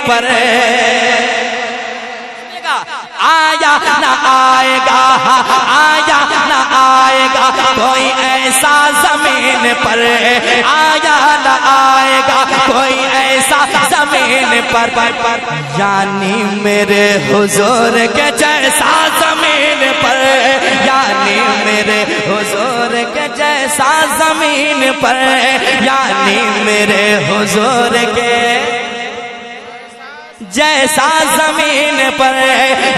پر آیا نہ آئے گا، آیا نہ آئے گا کوئی ایسا زمین پر، آیا نہ آئے گا کوئی ایسا زمین پر، یعنی میرے حضور کے جیسا زمین پر، یعنی میرے حضور کے جیسا زمین پر، یعنی میرے حضور کے جیسا زمین پر،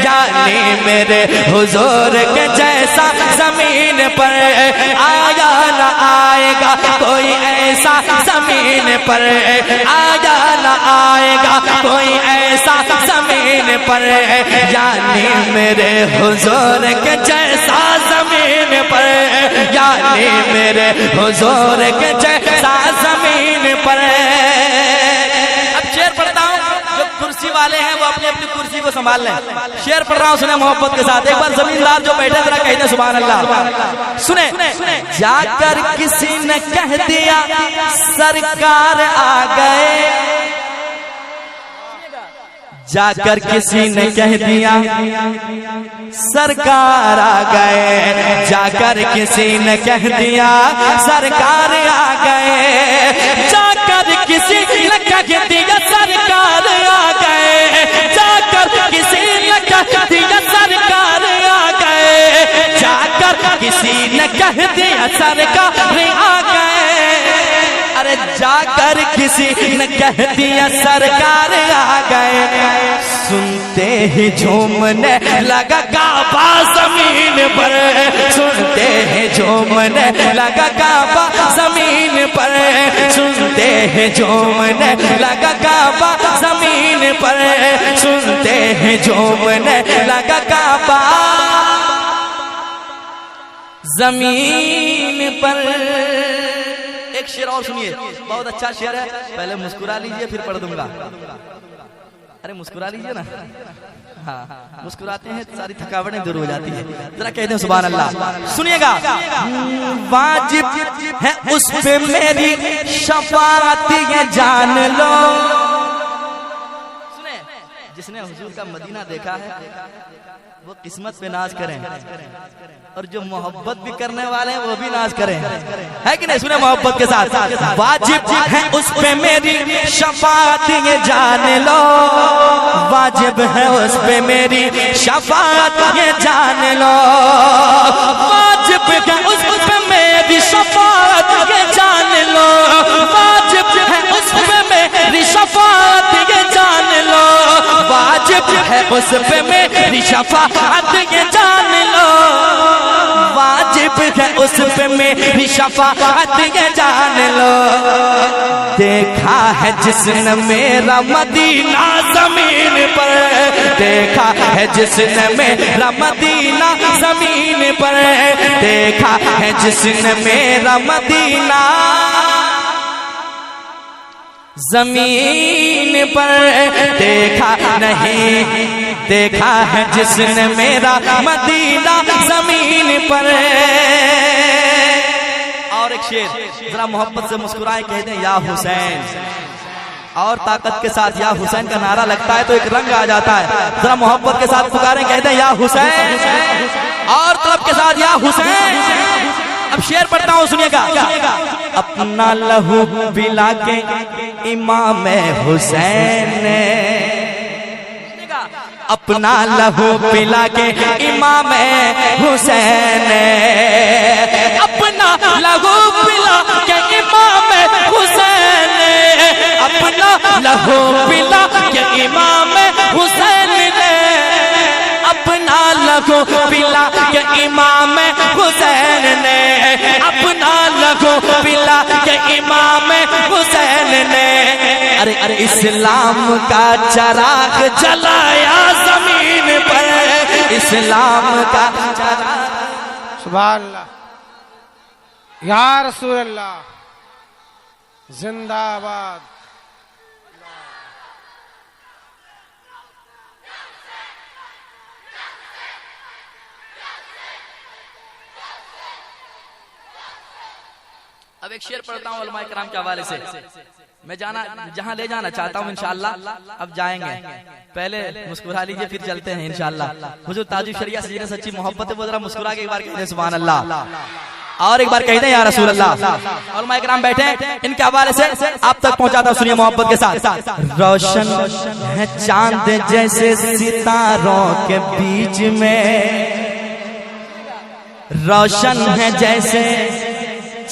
یعنی میرے حضور کے جیسا زمین پر، آیا نہ آئے گا کوئی ایسا زمین پر، آیا نہ آئے گا کوئی ایسا زمین پر، یعنی میرے حضور کے جیسا زمین پر، یعنی میرے حضور کے جیسا زمین پر۔ اب شعر پڑھتا ہوں، جو کرسی والے ہیں وہ اپنی اپنی کرسی کو سنبھال لیں۔ شعر پڑھ رہا ہوں، سنیں محبت کے ساتھ، ایک بار زمیندار جو بیٹھے ذرا کہہ دیں سبحان اللہ۔ سنیں، جا کر کسی نے کہہ دیا سرکار آ گئے، جا کر کسی نے کہہ دیا سرکار آ گئے، جا کر کسی نے کہہ دیا سرکار آ گئے، جا کر کسی نے کہہ دیا سرکار آ گئے، جا کر کسی نے کہہ دیا سرکار آ گئے، جا کر کسی نے کہہ دیا سرکار آ گئے، ارے جا کر کسی نے کہہ دیا سرکار آ گئے، سنتے ہی جھومنے لگا کعبہ زمین پر، سنتے ہی جھومنے لگا کعبہ زمین پر، سنتے ہی جھومنے لگا کعبہ زمین پر، سنتے ہی جھومنے لگا کعبہ زمین پر۔ ایک شعر اور سنیے، بہت اچھا شعر ہے، پہلے مسکرا لیجئے پھر پڑھ دوں گا۔ ارے مسکرا لیجئے نا، ہاں مسکراتے ہیں ساری تھکاوٹیں دور ہو جاتی ہیں، ذرا کہہ دیں سبحان اللہ۔ سنیے گا، واجب ہے اس پہ میری شفاعت یہ جان لو، جس نے حضور کا مدینہ دیکھا ہے وہ قسمت پہ ناز کریں، اور جو محبت بھی کرنے والے ہیں وہ بھی ناز کریں، ہے کہ نہیں؟ سنیں محبت کے ساتھ، واجب ہے اس پہ میری شفاعت یہ جان لو، واجب ہے اس پہ میری شفاعت یہ جان لو، واجب ہے اس پہ میری شفاعت یہ جان لو، واجب ہے اس پہ میری شفاعت یہ جان لو، واجب ہے اس پہ میری شفاعت یہ جان لو، واجب ہے اس پہ میری شفاعت یہ جان لو، دیکھا ہے جس نے میرا مدینہ زمین پر، دیکھا ہے جس نے میرا مدینہ زمین پر، دیکھا ہے جس نے میرا مدینہ زمین پر، دیکھا نہیں دیکھا ہے جس نے میرا مدینہ زمین پر۔ اور ایک شعر، ذرا محبت سے مسکرائیں، کہہ دیں یا حسین، اور طاقت کے ساتھ یا حسین کا نعرہ لگتا ہے تو ایک رنگ آ جاتا ہے، ذرا محبت کے ساتھ پکاریں، کہہ دیں یا حسین، اور طلب کے ساتھ یا حسین۔ اب شعر پڑھتا ہوں، سنیے گا، اپنا لہو پلا کے امام حسین نے، اپنا لہو پلا کے امام حسین نے، اپنا لہو پلا کے امام حسین نے، اپنا لہو پلا کے امام حسین نے، اپنا لہو پلا کے امام حسین نے، اپنا لہو پلا کے امام حسین نے، ارے اسلام کا چراغ جلایا زمین پر، اسلام کا چراغ۔ سبحان اللہ، یا رسول اللہ، زندہ آباد۔ اب ایک شعر پڑھتا ہوں علماء کرام کے حوالے سے. میں جہاں لے جانا چاہتا ہوں انشاءاللہ اب جائیں گے. پہلے مسکرا لیجئے پھر چلتے ہیں انشاءاللہ. حضور تاج الشریعہ سے جنہیں سچی محبت ہے وہ ذرا مسکرا کے ایک بار کہتے ہیں سبحان اللہ، اور ایک بار کہتے ہیں یا رسول اللہ. علماء کرام بیٹھے ہیں، ان کے حوالے سے آپ تک پہنچاتا ہوں، سنیے محبت کے ساتھ. روشن ہے چاند جیسے ستاروں کے بیچ میں، روشن ہے جیسے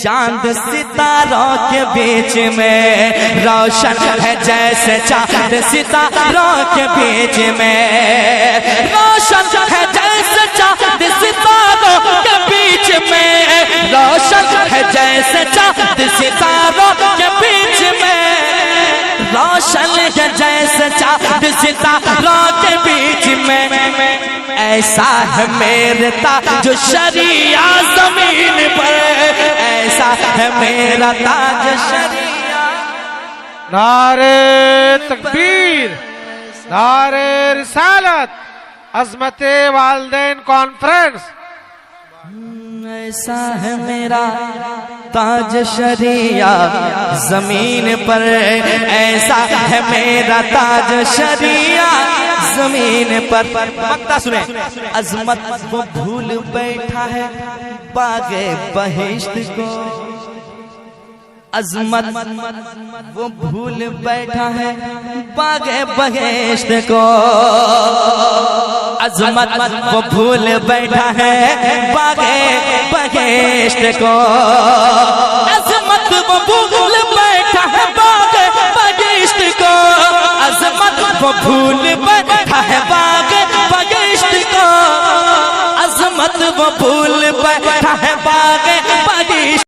چاند ستاروں کے بیچ میں، روشن ہے جیسے چاند ستاروں کے بیچ میں، روشن ہے جیسے چاند ستاروں کے بیچ میں، روشن ہے جیسے چاند ستاروں کے بیچ میں، روشن ہے جیسے چاند ستاروں کے بیچ میں. ایسا ہے میرا تاج شریعہ زمین پر، ایسا ہے میرا تاج شریعہ. نعرہ تکبیر، نعرہ رسالت، عظمت والدین کانفرنس. ایسا ہے میرا تاج شریعہ زمین پر، ایسا ہے میرا تاج شریعہ زمین پر. مقطع سنیں. عظمت وہ بھول بیٹھا ہے باغ بہشت کو، عظمت وہ بھول بیٹھا ہے باغ بہشت کو، عظمت وہ بھول بیٹھا ہے باغ بہشت کو، عظمت وہ بھول بیٹھا ہے باغ بہشت کو، عظمت وہ بھول بیٹھا ہے باغ بہشت کو، عظمت وہ بھول بیٹھا ہے باغ